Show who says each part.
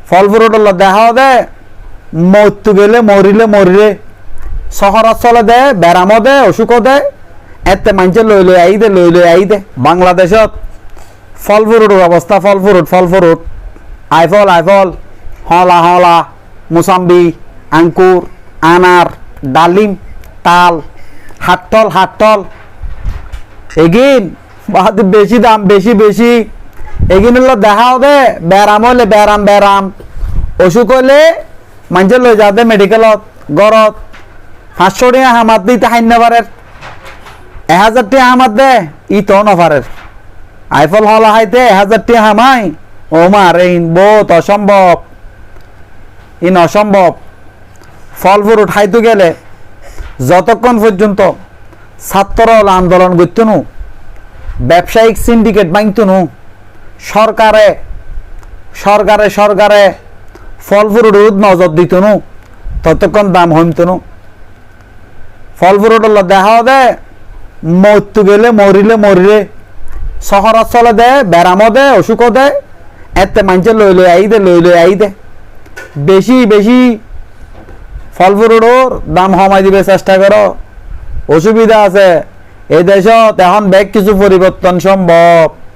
Speaker 1: ফল fruit দেখা দে মরতু গেলে মরিলে শহরত চলে দে বেড়াম দে অসুখ দে এতে মানুষে লই আই দে বাংলাদেশত ফল ফ্রুটের অবস্থা ফল ফ্রুট আইফল হলা মুসাম্বি আঙ্কুর আনার ডালিম তাল হাটল এগিন বেশি দাম বেশি এগিন দেখাও দে বেড়াম অসুখ হলে মানুষের লই যাতে মেডিকেলত গড়ত 500 টাকা হামাত দিতে হাইন পারের 1000 টাকা হামাত দে ই তো নপারের আইফল হলা হাইতে 1000 টাকা হামাই ও মারে বহুত অসম্ভব ফল ফ্রুট খাইতে গেলে যতক্ষণ পর্যন্ত ছাত্র আন্দোলন করতো নু ব্যবসায়িক সিন্ডিকেট ভাঙতো নু সরকারে ফল ফ্রুট নজর দিত নু ততক্ষণ দাম হইতো নু ফল ফ্রুট দেখা দে মরতু গেলে মরিলে শহরত চলে দে বেড়াম দে অসুখ দে এতে মানুষে লই আই দে বেশি ফল ফ্রুটর দাম কমাই দিবে চেষ্টা করো অসুবিধা আছে এই দেশত এখন বেগ কিছু পরিবর্তন সম্ভব।